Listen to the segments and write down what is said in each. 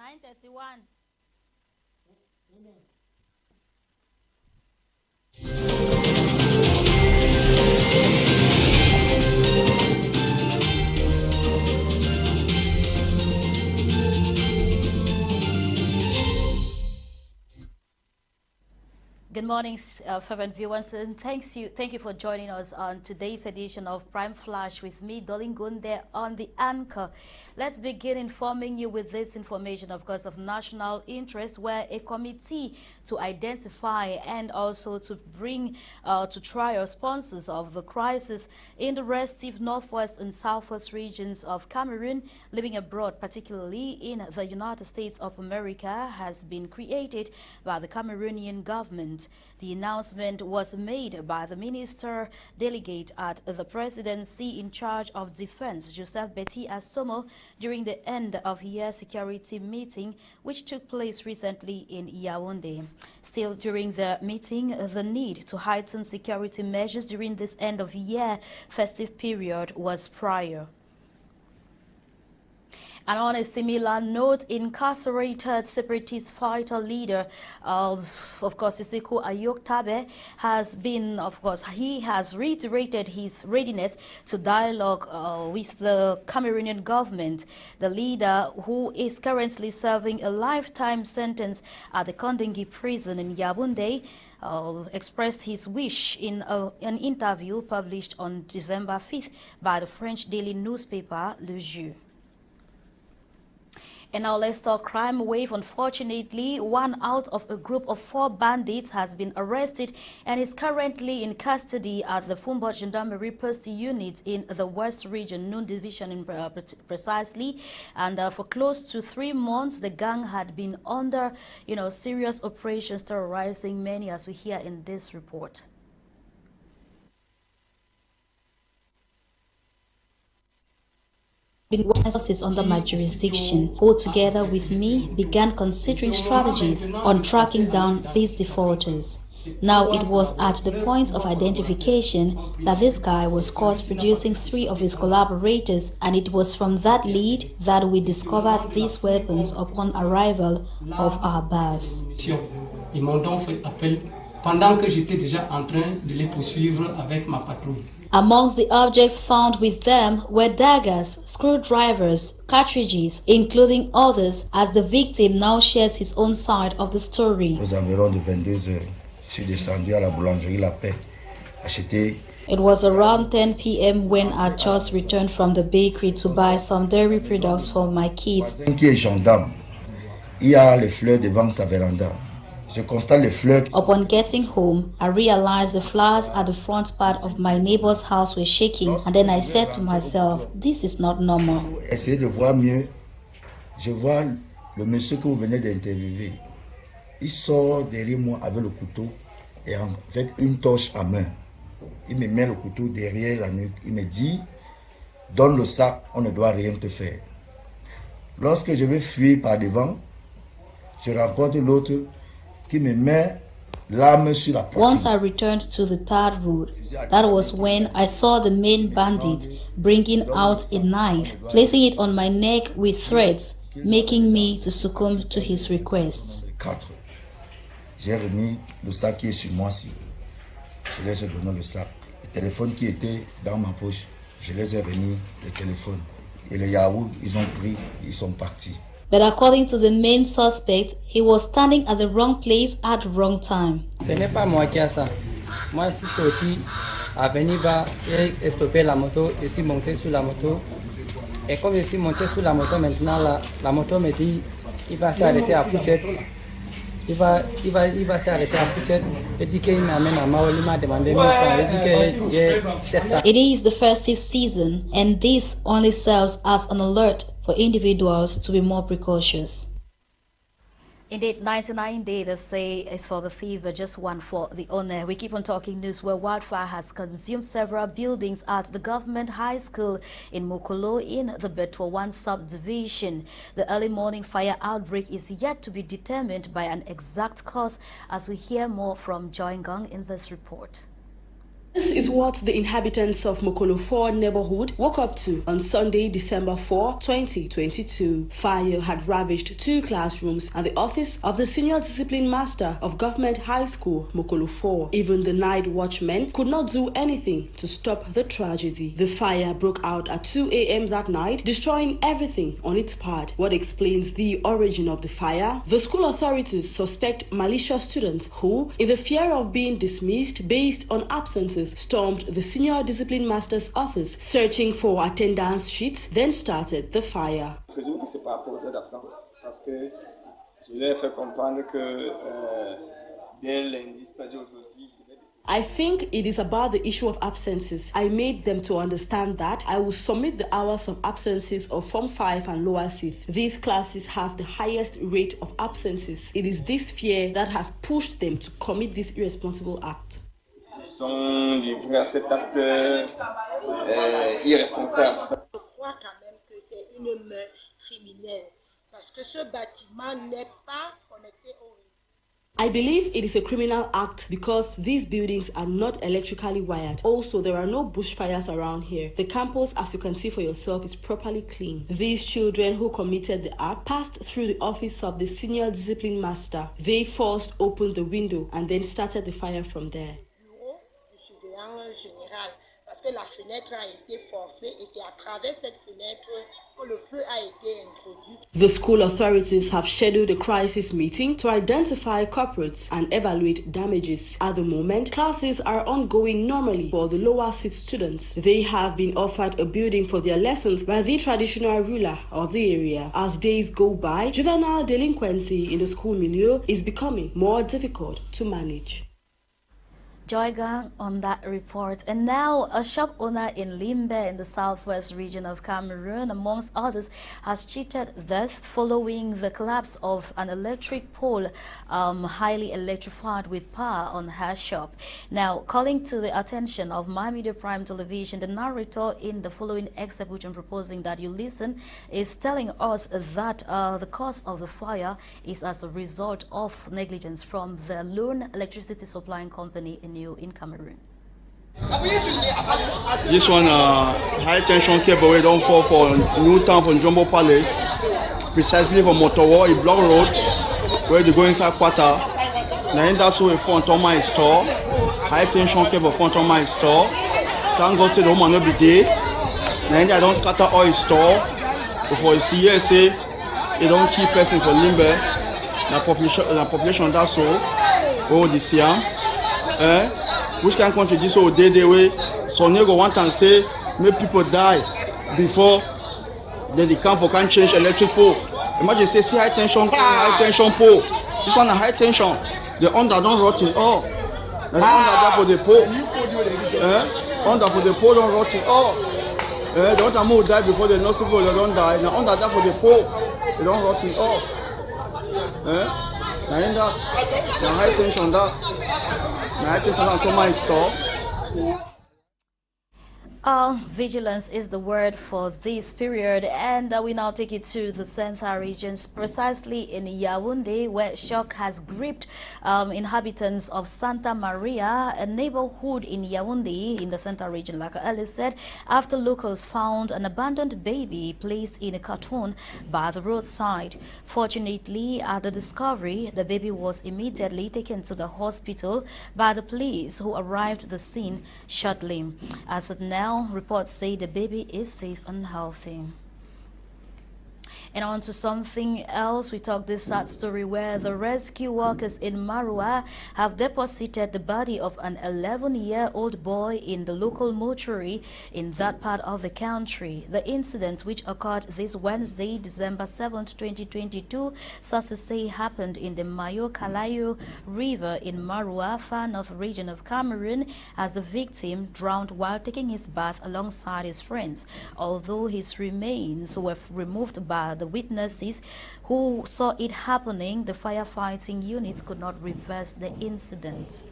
9:31. Good morning, fervent viewers, and thank you for joining us on today's edition of Prime Flash with me, Dolly Ngonde, on the anchor. Let's begin informing you with this information, of course, of national interest, where a committee to identify and also to bring to trial sponsors of the crisis in the restive northwest and southwest regions of Cameroon living abroad, particularly in the United States of America, has been created by the Cameroonian government. The announcement was made by the minister delegate at the presidency in charge of defense, Joseph Betty Asomo, during the end of year security meeting, which took place recently in Yaoundé. Still, during the meeting, the need to heighten security measures during this end of year festive period was prior. And on a similar note, incarcerated separatist fighter leader of course, Isiku Ayoktabe has been, he has reiterated his readiness to dialogue with the Cameroonian government. The leader, who is currently serving a lifetime sentence at the Kondengi prison in Yaoundé, expressed his wish in an interview published on December 5th by the French daily newspaper Le Jour. And now let's talk crime wave. Unfortunately, one out of a group of 4 bandits has been arrested and is currently in custody at the Fumbo Gendarmerie Post Unit in the West Region, Noon Division precisely. And for close to 3 months, the gang had been under, serious operations terrorizing many, as we hear in this report. Resources under my jurisdiction, who together with me began considering strategies on tracking down these defaulters. Now it was at the point of identification that this guy was caught producing 3 of his collaborators, and it was from that lead that we discovered these weapons upon arrival of our base. Ils m'ont donc fait appel pendant que j'étais déjà en train de les poursuivre avec ma patrouille. Amongst the objects found with them were daggers, screwdrivers, cartridges, including others, as the victim now shares his own side of the story. Aux environs de 22 heures, je suis descendu à la boulangerie La Paix, acheter. It was around 10 p.m. when I just returned from the bakery to buy some dairy products for my kids. Qui est gendarme, il y a les fleurs devant sa véranda. Je constate les fleurs. Upon getting home, I realized the flowers at the front part of my neighbor's house were shaking, and then I said to myself, this is not normal. Essayez de voir mieux. Je vois le monsieur que vous venez d'interviewer. Il sort derrière moi avec le couteau et avec une torche à main. Il me met le couteau derrière la nuque. Il me dit, donne le sac, on ne doit rien te faire. Lorsque je vais fuir par devant, je rencontre l'autre qui me met l'arme sur la poitrine. Once I returned to the third road, that was when I saw the main bandit bringing out a knife, placing it on my neck with threats, making me to succumb to his requests. J'ai remis le sac qui est sur moi ici. Je les ai donné le sac. Le téléphone qui était dans ma poche, je les ai remis le téléphone. Et les Yahoo, ils ont pris, ils sont partis. But according to the main suspect, he was standing at the wrong place at the wrong time. Ce n'est pas moi qui a ça. Moi, je suis sorti à venir et stopper la moto. Je suis monté sur la moto. Et comme je suis monté sur la moto, maintenant, la moto me dit il va s'arrêter à Pouchette. Il va s'arrêter à Pouchette. Il dit qu'il m'amène à Mao. Il m'a demandé 1000 francs. Il dit que j'ai 700. It is the festive season, and this only serves as an alert for individuals to be more precautious. Indeed, 99 days, they say, is for the thief, but just one for the owner. We keep on talking news where wildfire has consumed several buildings at the government high school in Mokolo in the Betwa 1 subdivision. The early morning fire outbreak is yet to be determined by an exact cause, as we hear more from Joy Ngong in this report. This is what the inhabitants of Mokolo 4 neighborhood woke up to on Sunday, December 4, 2022. Fire had ravaged 2 classrooms and the office of the Senior Discipline Master of Government High School, Mokolo 4. Even the night watchmen could not do anything to stop the tragedy. The fire broke out at 2 a.m. that night, destroying everything on its path. What explains the origin of the fire? The school authorities suspect malicious students who, in the fear of being dismissed based on absences, stormed the Senior Discipline Master's office, searching for attendance sheets, then started the fire. I think it is about the issue of absences. I made them to understand that I will submit the hours of absences of Form 5 and Lower 6. These classes have the highest rate of absences. It is this fear that has pushed them to commit this irresponsible act. Ils sont livrés à cet acte irresponsable. Je crois quand même que c'est une meurtre criminelle parce que ce bâtiment n'est pas connecté au réseau. I believe it is a criminal act because these buildings are not electrically wired. Also, there are no bushfires around here. The campus, as you can see for yourself, is properly clean. These children who committed the act passed through the office of the Senior Discipline Master. They first opened the window and then started the fire from there. Général, parce que la fenêtre a été forcée et c'est à travers cette fenêtre que le feu a été introduit. The school authorities have scheduled a crisis meeting to identify culprits and evaluate damages. At the moment, classes are ongoing normally for the lower 6 students. They have been offered a building for their lessons by the traditional ruler of the area. As days go by, juvenile delinquency in the school milieu is becoming more difficult to manage. Joy Gang on that report. And now a shop owner in Limbe in the southwest region of Cameroon, amongst others, has cheated death following the collapse of an electric pole highly electrified with power on her shop. Now, calling to the attention of My Media Prime Television, the narrator in the following excerpt, which I'm proposing that you listen, is telling us that the cause of the fire is as a result of negligence from the lone electricity supplying company in Cameroon. This one high tension cable we don't fall for New Town from Jumbo Palace, precisely from Motorway, a block road where they go inside quarter. Now that's where front on my store, high tension cable front on my store. Thank God say the woman no be there. Now I don't scatter all his store. Before you see here say they don't keep person for Limbe. The population that's so. Oh this year. Which can country this whole day way so go want and say make people die before then they can change electric pole. Imagine say see high tension pole. This one a high tension. The under don't rot in all. The under there for the pole. Under for the pole don't rot in all. The other move die before the nurse people they don't die. The under there for the pole they don't rot in all. Now in that, the high tension that. I think I'm to my store. Vigilance is the word for this period, and we now take it to the Central regions, precisely in Yaoundé, where shock has gripped inhabitants of Santa Maria, a neighborhood in Yaoundé in the Central region, like Elvis said, after locals found an abandoned baby placed in a carton by the roadside. Fortunately, at the discovery, the baby was immediately taken to the hospital by the police, who arrived at the scene shortly. As of now, reports say the baby is safe and healthy. And on to something else, we talk this sad story where the rescue workers in Marua have deposited the body of an 11-year-old boy in the local mortuary in that part of the country. The incident, which occurred this Wednesday, December 7th, 2022, sources say happened in the Mayo Kalayo River in Marua, far north region of Cameroon, as the victim drowned while taking his bath alongside his friends. Although his remains were removed by the witnesses who saw it happening, the firefighting units could not reverse the incident.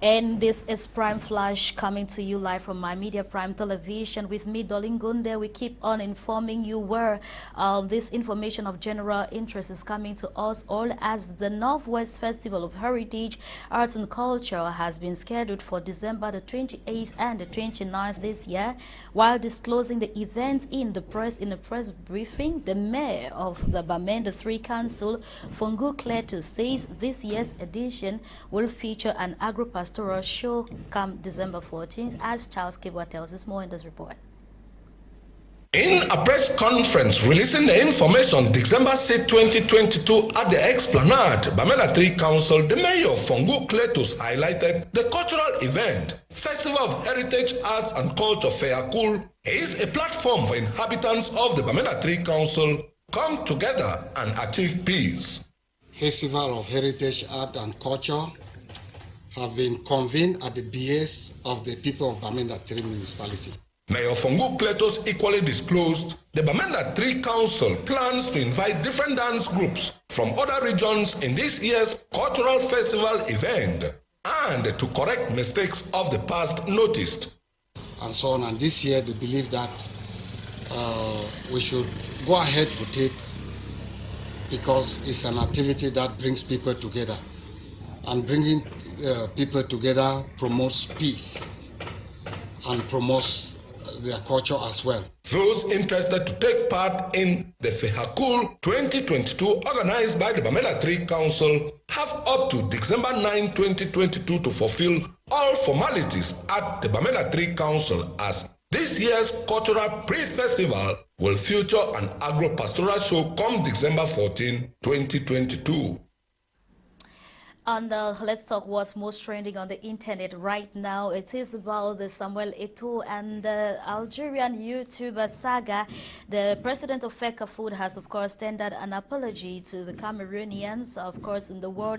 And this is Prime Flash coming to you live from My Media Prime Television with me, Dolly Ngonde. We keep on informing you where this information of general interest is coming to us all as the Northwest Festival of Heritage, Arts and Culture has been scheduled for December the 28th and the 29th this year. While disclosing the event in a press briefing, the mayor of the Bamenda 3 Council, Fungu Kletu, says this year's edition will feature an agro-pastoral show come December 14th, as Charles Kibwa tells us more in this report. In a press conference releasing the information December 6, 2022 at the Esplanade, Bamenda 3 Council, the mayor Fungu Kletus highlighted the cultural event, Festival of Heritage, Arts and Culture Fayakul, is a platform for inhabitants of the Bamenda 3 Council come together and achieve peace. Festival of Heritage, Art and Culture have been convened at the behest of the people of Bamenda 3 municipality. Mayor Fungu Kletos equally disclosed the Bamenda 3 Council plans to invite different dance groups from other regions in this year's cultural festival event and to correct mistakes of the past noticed. And so on, and this year they believe that we should go ahead with it because it's an activity that brings people together, and bringing people together promotes peace and promotes their culture as well. Those interested to take part in the Fehakul 2022 organized by the Bamenda 3 Council have up to December 9, 2022 to fulfill all formalities at the Bamenda 3 Council, as this year's cultural pre-festival will feature an agro-pastoral show come December 14, 2022. And let's talk what's most trending on the internet right now. It is about the Samuel Eto'o and the Algerian YouTuber saga. The president of Feka Food has, of course, tendered an apology to the Cameroonians, of course, in the world